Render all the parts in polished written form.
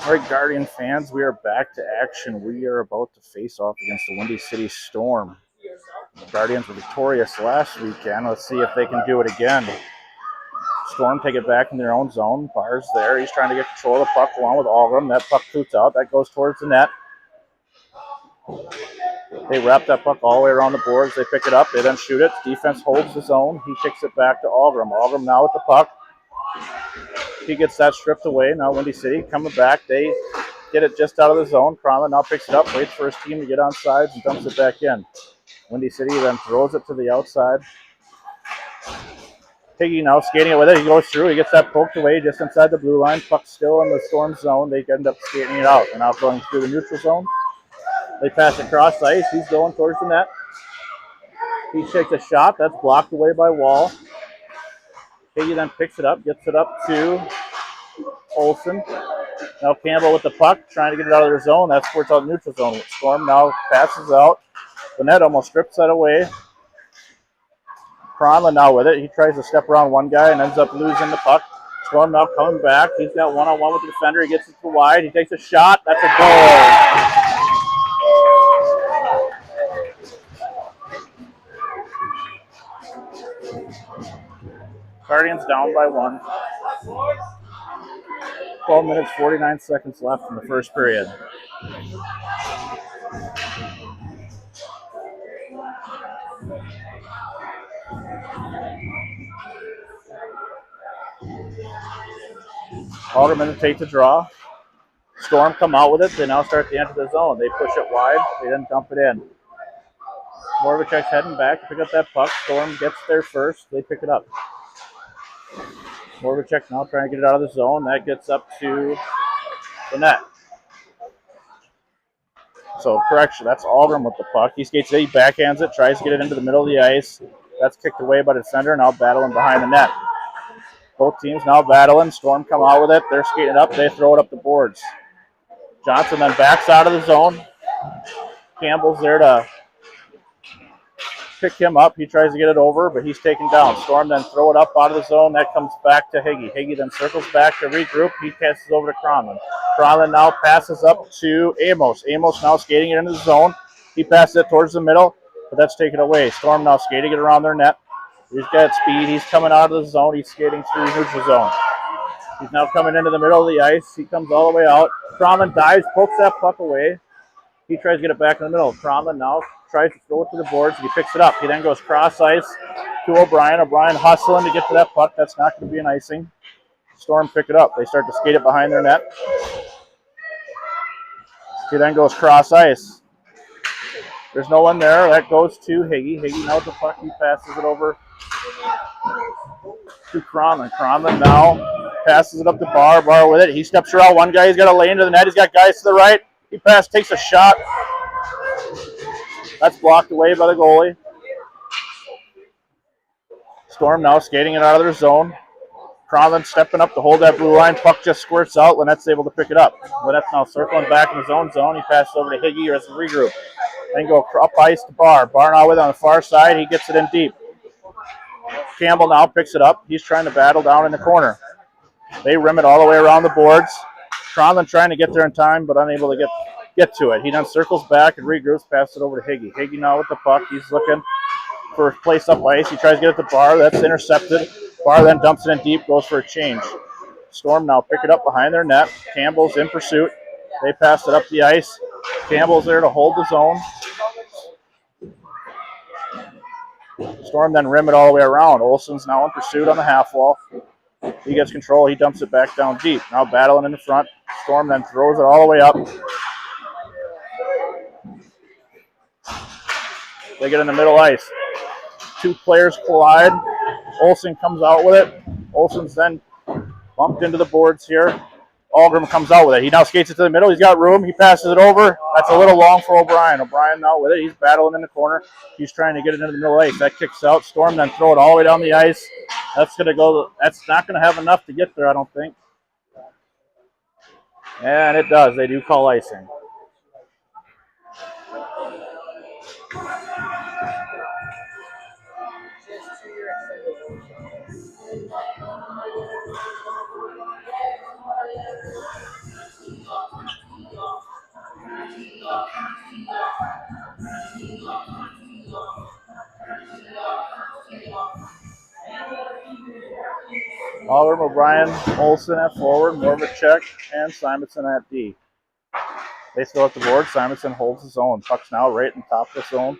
All right, Guardian fans, we are back to action. We are about to face off against the Windy City Storm. The Guardians were victorious last weekend. Let's see if they can do it again. Storm take it back in their own zone. Barr's there. He's trying to get control of the puck along with Algram. That puck shoots out. That goes towards the net. They wrap that puck all the way around the boards. They pick it up. They then shoot it. Defense holds the zone. He kicks it back to Algram. Algram now with the puck. He gets that stripped away. Now Windy City coming back. They get it just out of the zone. Cromlin now picks it up, waits for his team to get on sides, and dumps it back in. Windy City then throws it to the outside. Higgy now skating it with it. He goes through. He gets that poked away just inside the blue line. Puck still in the Storm zone. They end up skating it out. They're now going through the neutral zone. They pass across the ice. He's going towards the net. He takes a shot. That's blocked away by Wall. Higgy then picks it up, gets it up to Olsen. Now Campbell with the puck, trying to get it out of their zone. That's where it's out neutral zone. Storm now passes out. The net almost strips that away. Cronlin now with it. He tries to step around one guy and ends up losing the puck. Storm now coming back. He's got one-on-one with the defender. He gets it to wide. He takes a shot. That's a goal. Guardians down by 1. 12 minutes, 49 seconds left in the first period. Alderman take the draw. Storm come out with it. They now start to enter the zone. They push it wide. They then dump it in. Moravicek's heading back to pick up that puck. Storm gets there first. They pick it up. Moravicek now trying to get it out of the zone. That gets up to the net. So, correction, that's Algram with the puck. He skates it, he backhands it, tries to get it into the middle of the ice. That's kicked away by the defender, now battling behind the net. Both teams now battling. Storm come out with it. They're skating up. They throw it up the boards. Johnson then backs out of the zone. Campbell's there to pick him up. He tries to get it over, but he's taken down. Storm then throw it up out of the zone. That comes back to Higgy. Higgy then circles back to regroup. He passes over to Cronlin. Cronlin now passes up to Amos. Amos now skating it into the zone. He passes it towards the middle, but that's taken away. Storm now skating it around their net. He's got speed. He's coming out of the zone. He's skating through neutral zone. He's now coming into the middle of the ice. He comes all the way out. Cronlin dives, pokes that puck away. He tries to get it back in the middle. Cronlin now tries to throw it to the boards. He picks it up. He then goes cross ice to O'Brien. O'Brien hustling to get to that puck. That's not going to be an icing. Storm pick it up. They start to skate it behind their net. He then goes cross ice. There's no one there. That goes to Higgy. Higgy now with the puck. He passes it over to Cronlin. Cronlin now passes it up to Barr. Barr with it. He steps around one guy. He's got a lane to the net. He's got guys to the right. He takes a shot. That's blocked away by the goalie. Storm now skating it out of their zone. Cronlin stepping up to hold that blue line. Puck just squirts out. Lynette's able to pick it up. Lynette's now circling back in his own zone. He passes over to Higgy as a regroup. Then go up ice to Barr. Barr now with it on the far side. He gets it in deep. Campbell now picks it up. He's trying to battle down in the corner. They rim it all the way around the boards. Cronlin trying to get there in time, but unable to get to it. He then circles back and regroups, passes it over to Higgy. Higgy now with the puck. He's looking for a place up ice. He tries to get it to Barr. That's intercepted. Barr then dumps it in deep, goes for a change. Storm now pick it up behind their net. Campbell's in pursuit. They pass it up the ice. Campbell's there to hold the zone. Storm then rim it all the way around. Olsen's now in pursuit on the half wall. He gets control. He dumps it back down deep. Now battling in the front. Storm then throws it all the way up. They get in the middle ice. Two players collide. Olsen comes out with it. Olsen's then bumped into the boards here. Algram comes out with it. He now skates it to the middle. He's got room. He passes it over. That's a little long for O'Brien. O'Brien now with it. He's battling in the corner. He's trying to get it into the middle ice. That kicks out. Storm then throw it all the way down the ice. That's going to go. That's not going to have enough to get there, I don't think. And it does. They do call icing. Oliver, O'Brien, Olson at forward, Morvacek, and Simonson at D. They still at the board. Simonson holds his own. Puck's now right in top of the zone.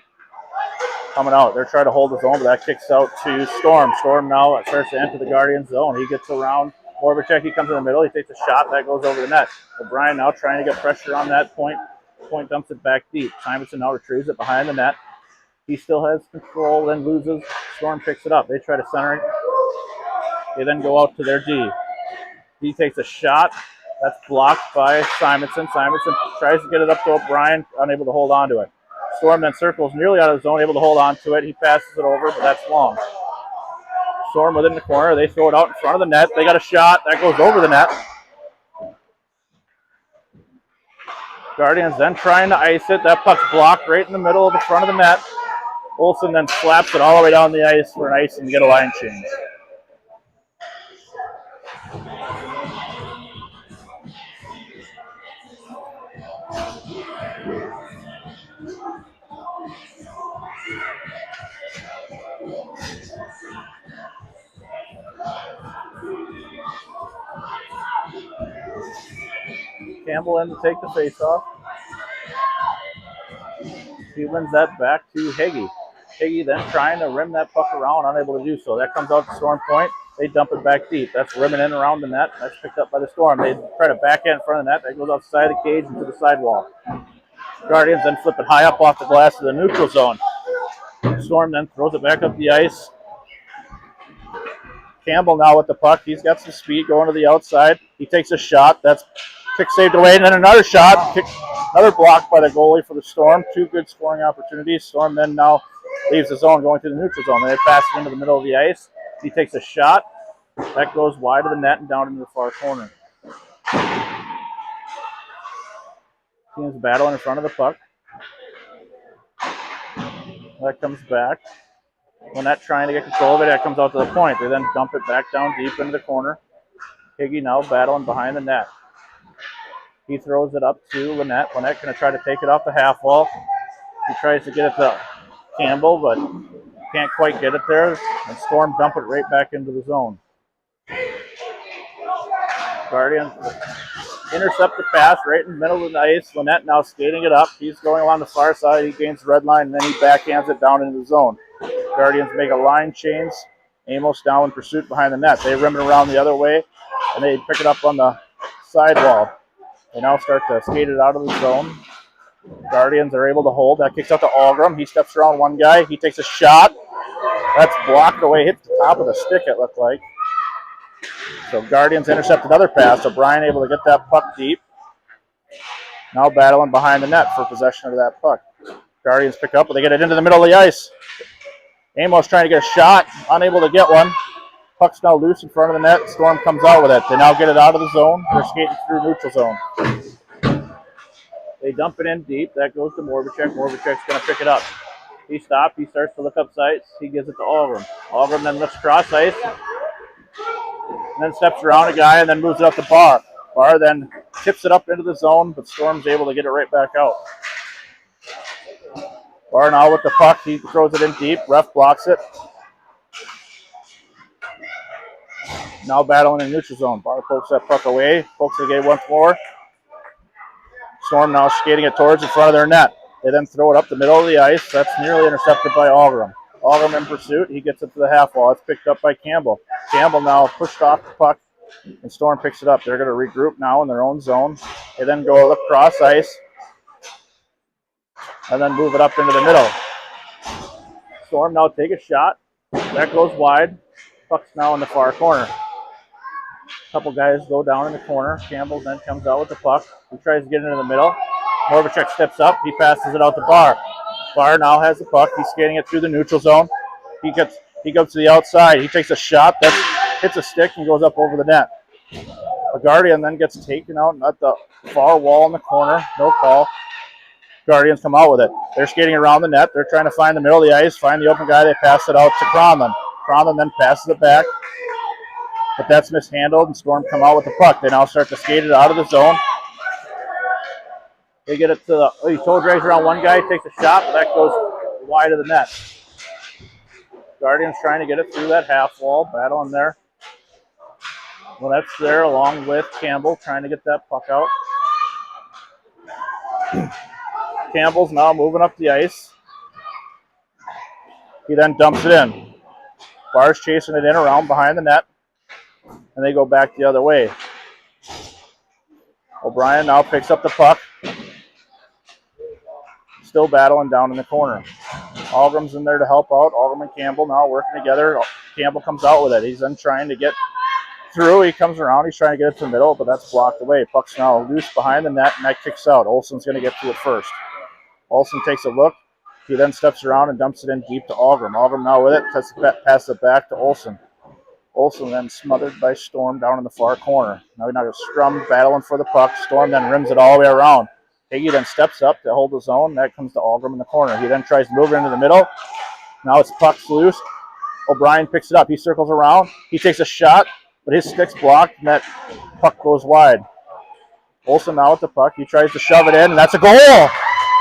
Coming out. They're trying to hold his own, but that kicks out to Storm. Storm now starts to enter the Guardians zone. He gets around Morvacek. He comes in the middle. He takes a shot. That goes over the net. O'Brien now trying to get pressure on that point. Point dumps it back deep. Simonson now retrieves it behind the net. He still has control, then loses. Storm picks it up. They try to center it. They then go out to their D. D takes a shot. That's blocked by Simonson. Simonson tries to get it up to O'Brien, unable to hold on to it. Storm then circles nearly out of the zone, able to hold on to it. He passes it over, but that's long. Storm within the corner. They throw it out in front of the net. They got a shot. That goes over the net. Guardians then trying to ice it. That puck's blocked right in the middle of the front of the net. Olson then slaps it all the way down the ice for an ice and get a line change. Campbell in to take the face-off. He wins that back to Higgy. Higgy then trying to rim that puck around, unable to do so. That comes out to Storm point. They dump it back deep. That's rimming in around the net. That's picked up by the Storm. They try to backhand in front of the net. That goes outside the cage into the sidewall. Guardians then flip it high up off the glass to the neutral zone. Storm then throws it back up the ice. Campbell now with the puck. He's got some speed going to the outside. He takes a shot. That's kick saved away, and then another shot. Another block by the goalie for the Storm. Two good scoring opportunities. Storm then now leaves the zone going to the neutral zone. They pass it into the middle of the ice. He takes a shot. That goes wide of the net and down into the far corner. Teams battling in front of the puck. That comes back. Lynette trying to get control of it. That comes out to the point. They then dump it back down deep into the corner. Higgy now battling behind the net. He throws it up to Lynette. Lynette going to try to take it off the half wall. He tries to get it to Campbell, but can't quite get it there. And Storm dump it right back into the zone. Guardians intercept the pass right in the middle of the ice. Lynette now skating it up. He's going along the far side. He gains the red line, and then he backhands it down into the zone. Guardians make a line change. Amos now in pursuit behind the net. They rim it around the other way, and they pick it up on the sidewall. They now start to skate it out of the zone. Guardians are able to hold. That kicks out to Algrim. He steps around one guy. He takes a shot. That's blocked away. Hits the top of the stick, it looked like. So Guardians intercept another pass. O'Brien able to get that puck deep. Now battling behind the net for possession of that puck. Guardians pick up, but they get it into the middle of the ice. Amos trying to get a shot. Unable to get one. Puck's now loose in front of the net. Storm comes out with it. They now get it out of the zone. They're skating through neutral zone. They dump it in deep. That goes to Morvacek. Morvacek's going to pick it up. He stops. He starts to look up sights. He gives it to Algrim. Algrim then lifts cross ice. And then steps around a guy and then moves it up to Barr. Barr then tips it up into the zone, but Storm's able to get it right back out. Barr now with the puck. He throws it in deep. Ref blocks it. Now battling in neutral zone. Barr pokes that puck away. Pokes it away once more. Storm now skating it towards in front of their net. They then throw it up the middle of the ice. That's nearly intercepted by Algrim. Algrim in pursuit. He gets it to the half wall. It's picked up by Campbell. Campbell now pushed off the puck, and Storm picks it up. They're going to regroup now in their own zone. They then go up cross ice and then move it up into the middle. Storm now take a shot. That goes wide. Puck's now in the far corner. A couple guys go down in the corner. Campbell then comes out with the puck. He tries to get into the middle. Morvacek steps up. He passes it out to Barr. Barr now has the puck. He's skating it through the neutral zone. He goes to the outside. He takes a shot that hits a stick and goes up over the net. A Guardian then gets taken out at the far wall in the corner. No call. Guardians come out with it. They're skating around the net. They're trying to find the middle of the ice, find the open guy. They pass it out to Cronlund. Cronlund then passes it back. But that's mishandled, and Storm come out with the puck. They now start to skate it out of the zone. They get it to the, he toe drags around one guy, takes a shot, but that goes wide of the net. Guardians trying to get it through that half wall, battling there. Lynette's there along with Campbell trying to get that puck out. Campbell's now moving up the ice. He then dumps it in. Barr's chasing it in around behind the net, and they go back the other way. O'Brien now picks up the puck. Still battling down in the corner. Algrim's in there to help out. Algrim and Campbell now working together. Campbell comes out with it. He's then trying to get through. He comes around. He's trying to get it to the middle, but that's blocked away. Puck's now loose behind the net, and that kicks out. Olsen's going to get to it first. Olsen takes a look. He then steps around and dumps it in deep to Algrim. Algrim now with it. Passes it back to Olsen. Olsen then smothered by Storm down in the far corner. Now Strum battling for the puck. Storm then rims it all the way around. Higgy then steps up to hold the zone. That comes to Algrim in the corner. He then tries to move it into the middle. Now it's puck's loose. O'Brien picks it up. He circles around. He takes a shot, but his stick's blocked, and that puck goes wide. Olsen now with the puck. He tries to shove it in, and that's a goal.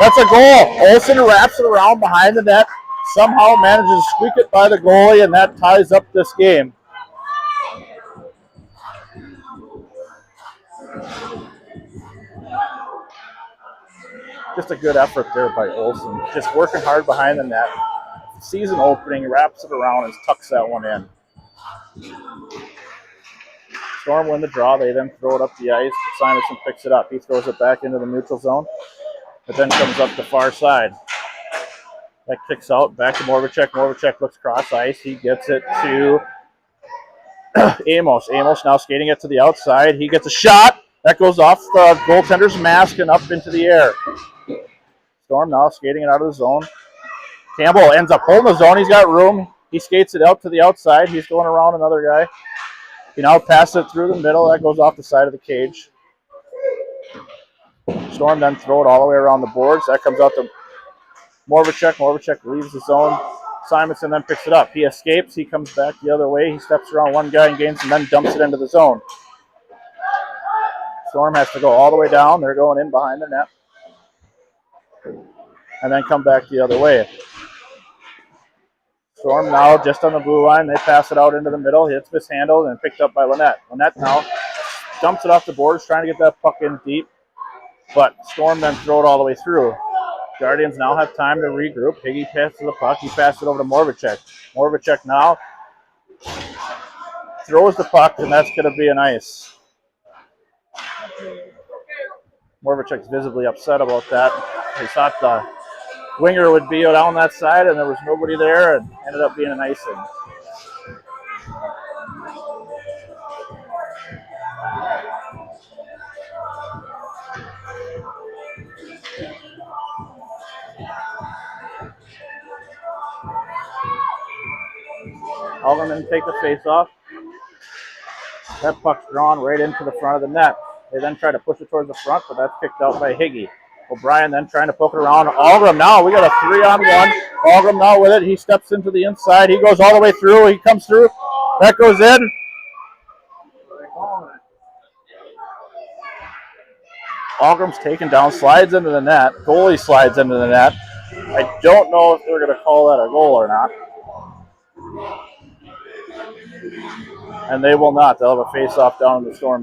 That's a goal. Olsen wraps it around behind the net. Somehow manages to squeak it by the goalie, and that ties up this game. Just a good effort there by Olsen. Just working hard behind the net. Season opening, wraps it around and tucks that one in. Storm win the draw. They then throw it up the ice. Simonson picks it up. He throws it back into the neutral zone. It then comes up the far side. That kicks out back to Morvacek. Morvacek looks cross ice. He gets it to Amos. Amos now skating it to the outside. He gets a shot. That goes off the goaltender's mask and up into the air. Storm now skating it out of the zone. Campbell ends up holding the zone. He's got room. He skates it out to the outside. He's going around another guy. He now passes it through the middle. That goes off the side of the cage. Storm then throw it all the way around the boards. That comes out to Morvacek. Morvacek leaves the zone. Simonson then picks it up. He escapes. He comes back the other way. He steps around one guy and gains and then dumps it into the zone. Storm has to go all the way down. They're going in behind the net. And then come back the other way. Storm now just on the blue line. They pass it out into the middle. It's mishandled and picked up by Lynette. Lynette now dumps it off the boards, trying to get that puck in deep. But Storm then throw it all the way through. Guardians now have time to regroup. Higgy passes the puck. He passes it over to Morvacek. Morvacek now throws the puck, and that's going to be an ice. Morvacek's visibly upset about that. He thought the winger would be down that side, and there was nobody there, and ended up being an icing. Algrim didn't take the face-off. That puck's drawn right into the front of the net. They then try to push it towards the front, but that's kicked out by Higgy. O'Brien then trying to poke it around. Algrim now. We got a 3-on-1. Algrim now with it. He steps into the inside. He goes all the way through. He comes through. That goes in. Algrim's taken down, slides into the net. Goalie slides into the net. I don't know if they're going to call that a goal or not. And they will not. They'll have a face-off down in the Storm zone.